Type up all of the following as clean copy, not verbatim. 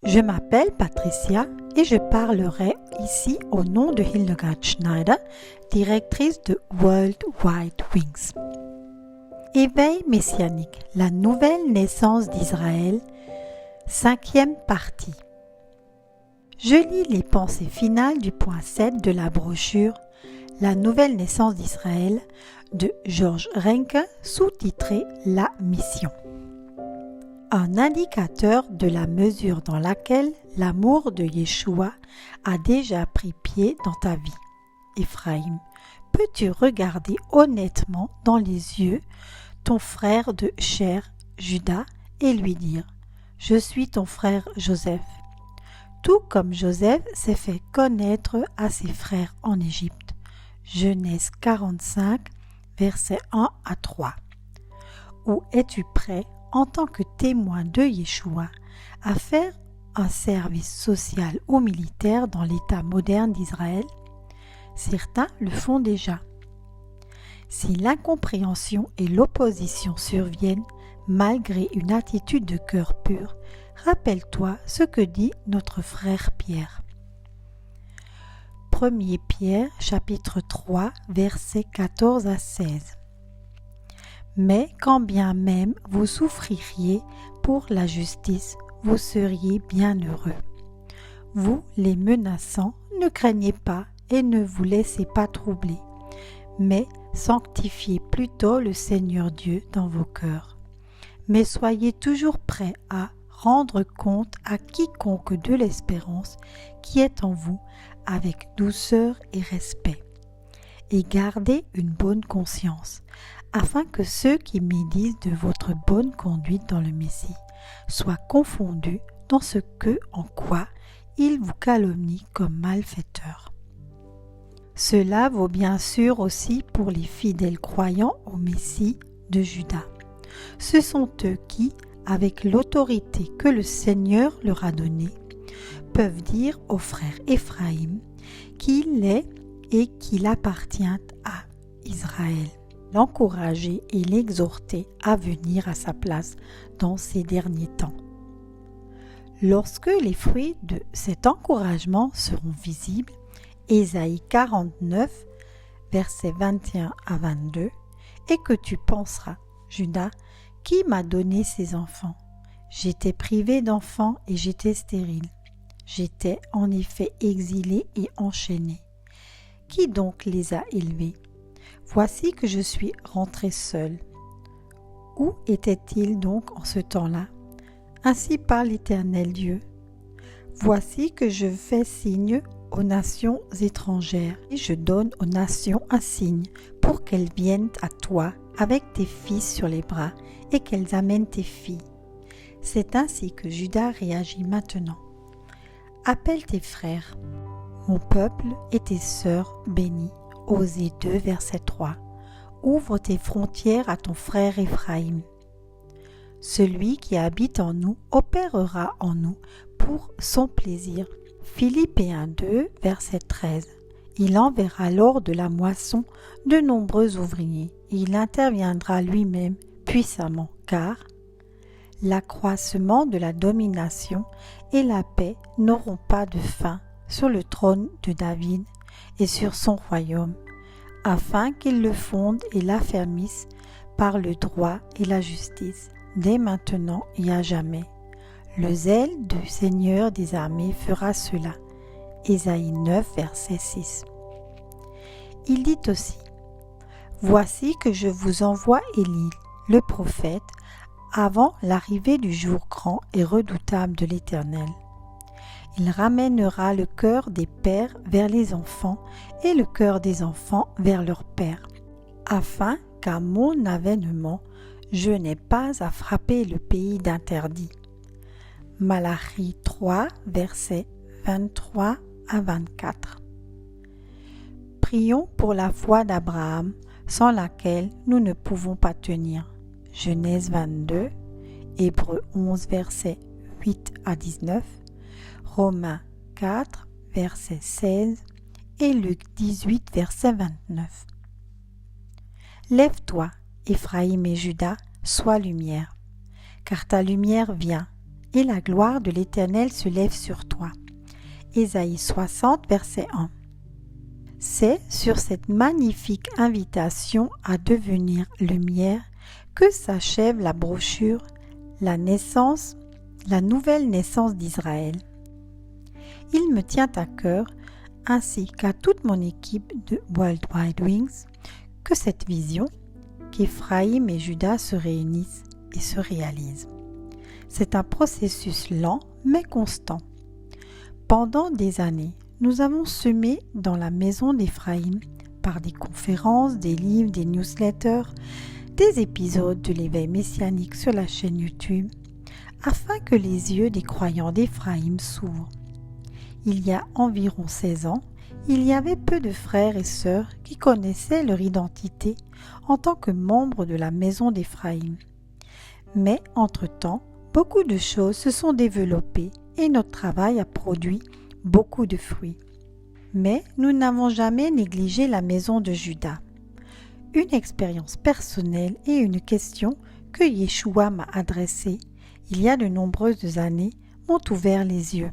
Je m'appelle Patricia et je parlerai ici au nom de Hildegard Schneider, directrice de World Wide Wings. Éveil messianique, la nouvelle naissance d'Israël, 5e partie. Je lis les pensées finales du point 7 de la brochure La nouvelle naissance d'Israël de George Renke, sous-titré La mission. Un indicateur de la mesure dans laquelle l'amour de Yeshua a déjà pris pied dans ta vie. Éphraïm, peux-tu regarder honnêtement dans les yeux ton frère de chair, Judas, et lui dire « Je suis ton frère Joseph », tout comme Joseph s'est fait connaître à ses frères en Égypte. Genèse 45, versets 1 à 3. Ou es-tu prêt en tant que témoin de Yeshua, à faire un service social ou militaire dans l'État moderne d'Israël? Certains le font déjà. Si l'incompréhension et l'opposition surviennent malgré une attitude de cœur pur, rappelle-toi ce que dit notre frère Pierre. 1 Pierre, chapitre 3, versets 14 à 16. Mais quand bien même vous souffririez pour la justice, vous seriez bien heureux. Vous, les menaçants, ne craignez pas et ne vous laissez pas troubler, mais sanctifiez plutôt le Seigneur Dieu dans vos cœurs. Mais soyez toujours prêts à rendre compte à quiconque de l'espérance qui est en vous avec douceur et respect. Et gardez une bonne conscience, afin que ceux qui médisent de votre bonne conduite dans le Messie soient confondus dans ce que, en quoi, ils vous calomnient comme malfaiteurs. Cela vaut bien sûr aussi pour les fidèles croyants au Messie de Juda. Ce sont eux qui, avec l'autorité que le Seigneur leur a donnée, peuvent dire au frère Éphraïm qu'il est et qu'il appartient à Israël, l'encourager et l'exhorter à venir à sa place dans ces derniers temps. Lorsque les fruits de cet encouragement seront visibles, Ésaïe 49, versets 21 à 22, et que tu penseras, Judas, qui m'a donné ces enfants? J'étais privé d'enfants et j'étais stérile. J'étais en effet exilé et enchaîné. Qui donc les a élevés? Voici que je suis rentré seul. Où était-il donc en ce temps-là? Ainsi parle l'Éternel Dieu. Voici que je fais signe aux nations étrangères et je donne aux nations un signe pour qu'elles viennent à toi avec tes fils sur les bras et qu'elles amènent tes filles. C'est ainsi que Judas réagit maintenant. Appelle tes frères, mon peuple et tes sœurs bénis. Osée 2, verset 3. Ouvre tes frontières à ton frère Éphraïm. Celui qui habite en nous opérera en nous pour son plaisir. Philippiens 2, verset 13. Il enverra lors de la moisson de nombreux ouvriers. Il interviendra lui-même puissamment, car l'accroissement de la domination et la paix n'auront pas de fin sur le trône de David et sur son royaume, afin qu'il le fonde et l'affermisse par le droit et la justice, dès maintenant et à jamais. Le zèle du Seigneur des armées fera cela. Ésaïe 9, verset 6. Il dit aussi, « Voici que je vous envoie Élie, le prophète, avant l'arrivée du jour grand et redoutable de l'Éternel. Il ramènera le cœur des pères vers les enfants et le cœur des enfants vers leurs pères, afin qu'à mon avènement, je n'ai pas à frapper le pays d'interdit. » Malachie 3, versets 23 à 24. Prions pour la foi d'Abraham, sans laquelle nous ne pouvons pas tenir. Genèse 22, Hébreux 11, versets 8 à 19, Romains 4, verset 16 et Luc 18, verset 29. Lève-toi, Éphraïm et Judas, sois lumière, car ta lumière vient, et la gloire de l'Éternel se lève sur toi. Ésaïe 60, verset 1. C'est sur cette magnifique invitation à devenir lumière que s'achève la brochure La nouvelle naissance d'Israël. Il me tient à cœur, ainsi qu'à toute mon équipe de World Wide Wings, que cette vision, qu'Éphraïm et Juda se réunissent et se réalisent. C'est un processus lent mais constant. Pendant des années, nous avons semé dans la maison d'Éphraïm par des conférences, des livres, des newsletters, des épisodes de l'éveil messianique sur la chaîne YouTube, afin que les yeux des croyants d'Éphraïm s'ouvrent. Il y a environ 16 ans, il y avait peu de frères et sœurs qui connaissaient leur identité en tant que membres de la maison d'Éphraïm. Mais entre-temps, beaucoup de choses se sont développées et notre travail a produit beaucoup de fruits. Mais nous n'avons jamais négligé la maison de Juda. Une expérience personnelle et une question que Yeshua m'a adressée il y a de nombreuses années m'ont ouvert les yeux.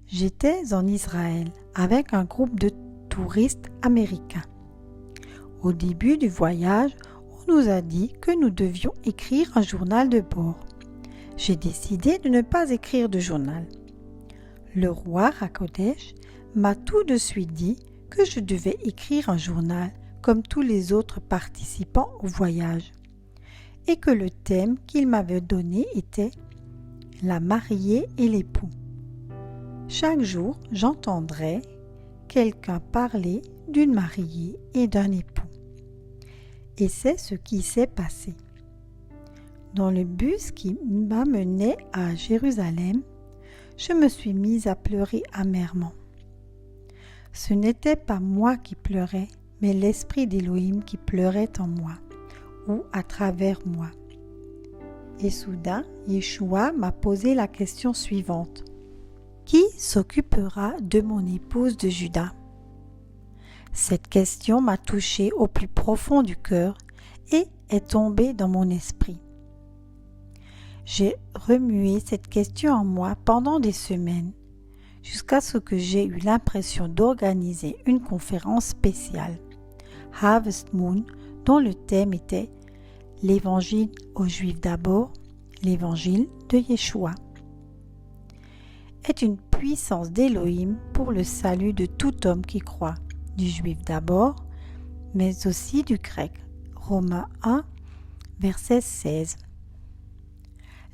J'étais en Israël avec un groupe de touristes américains. Au début du voyage, on nous a dit que nous devions écrire un journal de bord. J'ai décidé de ne pas écrire de journal. Le roi Hakodesh m'a tout de suite dit que je devais écrire un journal comme tous les autres participants au voyage et que le thème qu'il m'avait donné était « La mariée et l'époux ». Chaque jour, j'entendrais quelqu'un parler d'une mariée et d'un époux. Et c'est ce qui s'est passé. Dans le bus qui m'amenait à Jérusalem, je me suis mise à pleurer amèrement. Ce n'était pas moi qui pleurais, mais l'esprit d'Élohim qui pleurait en moi, ou à travers moi. Et soudain, Yeshua m'a posé la question suivante. Qui s'occupera de mon épouse de Juda? Cette question m'a touchée au plus profond du cœur et est tombée dans mon esprit. J'ai remué cette question en moi pendant des semaines, jusqu'à ce que j'ai eu l'impression d'organiser une conférence spéciale, Harvest Moon, dont le thème était « L'Évangile aux Juifs d'abord, l'Évangile de Yeshua » est une puissance d'Élohim pour le salut de tout homme qui croit, du juif d'abord, mais aussi du grec. Romains 1, verset 16.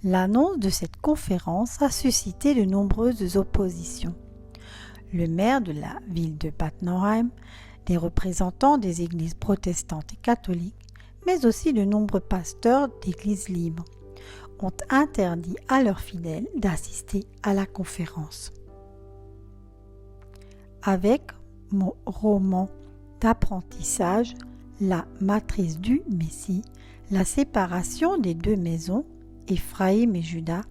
L'annonce de cette conférence a suscité de nombreuses oppositions. Le maire de la ville de Bad Nauheim, des représentants des églises protestantes et catholiques, mais aussi de nombreux pasteurs d'églises libres, ont interdit à leurs fidèles d'assister à la conférence. Avec mon roman d'apprentissage, La matrice du Messie, la séparation des deux maisons, Éphraïm et Juda,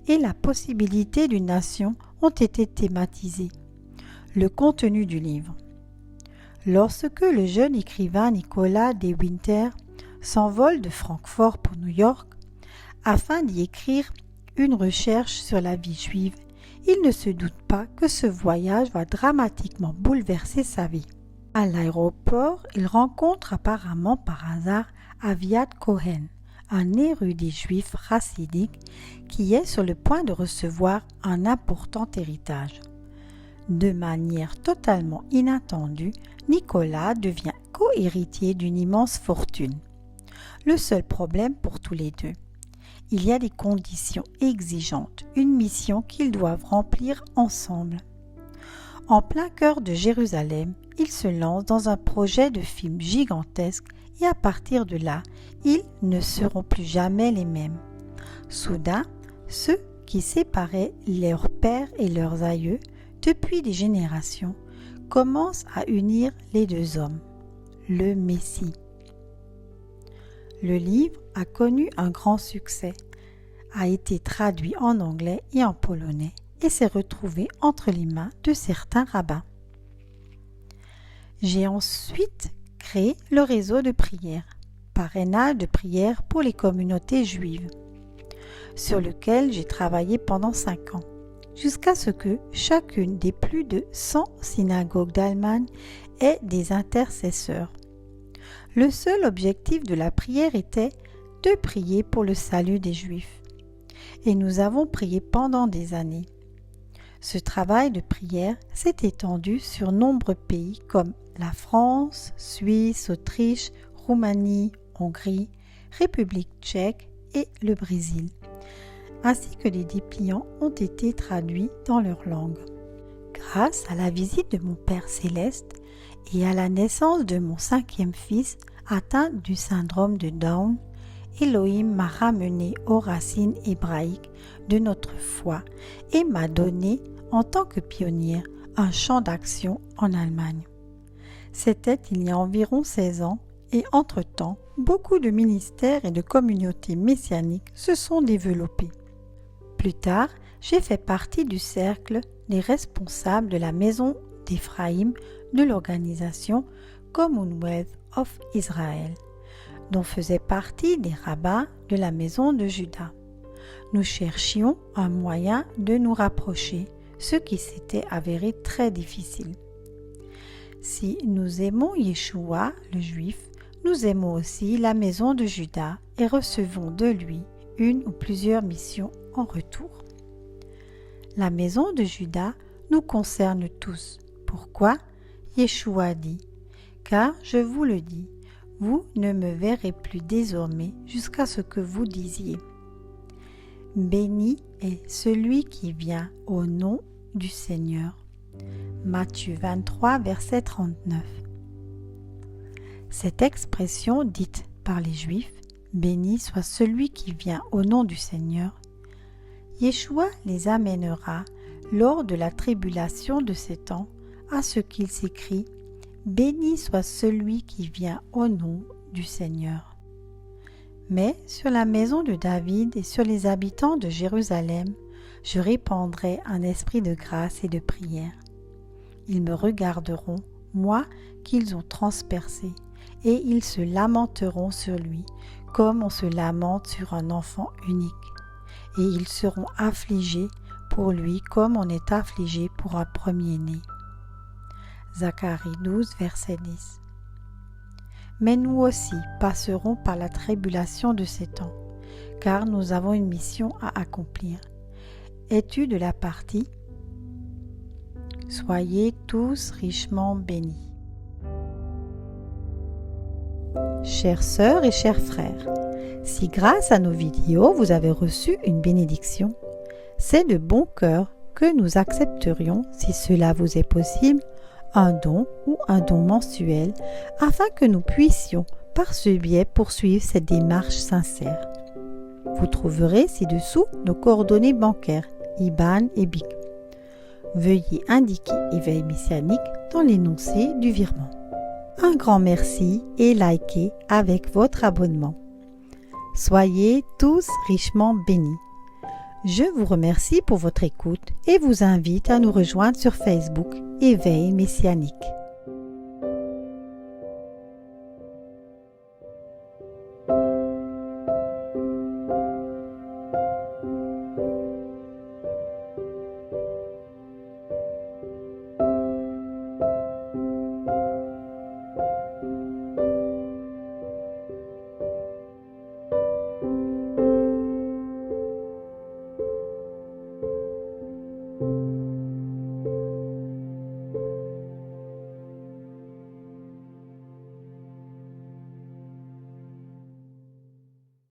et la possibilité d'une nation ont été thématisés. Le contenu du livre. Lorsque le jeune écrivain Nicolas De Winter s'envole de Francfort pour New York, afin d'y écrire une recherche sur la vie juive, il ne se doute pas que ce voyage va dramatiquement bouleverser sa vie. À l'aéroport, il rencontre apparemment par hasard Aviad Cohen, un érudit juif chassidique qui est sur le point de recevoir un important héritage. De manière totalement inattendue, Nicolas devient co-héritier d'une immense fortune. Le seul problème pour tous les deux, il y a des conditions exigeantes, une mission qu'ils doivent remplir ensemble. En plein cœur de Jérusalem, ils se lancent dans un projet de film gigantesque et à partir de là, ils ne seront plus jamais les mêmes. Soudain, ceux qui séparaient leurs pères et leurs aïeux depuis des générations commencent à unir les deux hommes, le Messie. Le livre a connu un grand succès, a été traduit en anglais et en polonais et s'est retrouvé entre les mains de certains rabbins. J'ai ensuite créé le réseau de prière, parrainage de prière pour les communautés juives. sur lequel j'ai travaillé pendant 5 ans, jusqu'à ce que chacune des plus de 100 synagogues d'Allemagne ait des intercesseurs. Le seul objectif de la prière était de prier pour le salut des Juifs. Et nous avons prié pendant des années. Ce travail de prière s'est étendu sur nombreux pays comme la France, Suisse, Autriche, Roumanie, Hongrie, République tchèque et le Brésil, ainsi que des dépliants ont été traduits dans leur langue. Grâce à la visite de mon Père Céleste et à la naissance de mon 5e fils atteint du syndrome de Down, Elohim m'a ramené aux racines hébraïques de notre foi et m'a donné, en tant que pionnière, un champ d'action en Allemagne. C'était il y a environ 16 ans et entre-temps, beaucoup de ministères et de communautés messianiques se sont développés. Plus tard, j'ai fait partie du cercle des responsables de la maison d'Éphraïm de l'organisation Commonwealth of Israel, dont faisaient partie des rabbins de la maison de Juda. Nous cherchions un moyen de nous rapprocher, ce qui s'était avéré très difficile. Si nous aimons Yeshua, le Juif, nous aimons aussi la maison de Juda et recevons de lui une ou plusieurs missions en retour. La maison de Juda nous concerne tous. Pourquoi? Yeshua dit « Car je vous le dis, vous ne me verrez plus désormais jusqu'à ce que vous disiez. Béni est celui qui vient au nom du Seigneur. » Matthieu 23, verset 39. Cette expression dite par les Juifs, « Béni soit celui qui vient au nom du Seigneur », Yeshua les amènera lors de la tribulation de ces temps à ce qu'il s'écrit « Béni soit celui qui vient au nom du Seigneur ». Mais sur la maison de David et sur les habitants de Jérusalem, je répandrai un esprit de grâce et de prière. Ils me regarderont, moi qu'ils ont transpercé, et ils se lamenteront sur lui, comme on se lamente sur un enfant unique. Et ils seront affligés pour lui comme on est affligé pour un premier-né. Zacharie 12, verset 10. Mais nous aussi passerons par la tribulation de ces temps, car nous avons une mission à accomplir. Es-tu de la partie? Soyez tous richement bénis. Chères sœurs et chers frères, si grâce à nos vidéos vous avez reçu une bénédiction, c'est de bon cœur que nous accepterions, si cela vous est possible, un don ou un don mensuel afin que nous puissions par ce biais poursuivre cette démarche sincère. Vous trouverez ci-dessous nos coordonnées bancaires, IBAN et BIC. Veuillez indiquer Éveil Messianique dans l'énoncé du virement. Un grand merci et likez avec votre abonnement. Soyez tous richement bénis. Je vous remercie pour votre écoute et vous invite à nous rejoindre sur Facebook Éveil Messianique.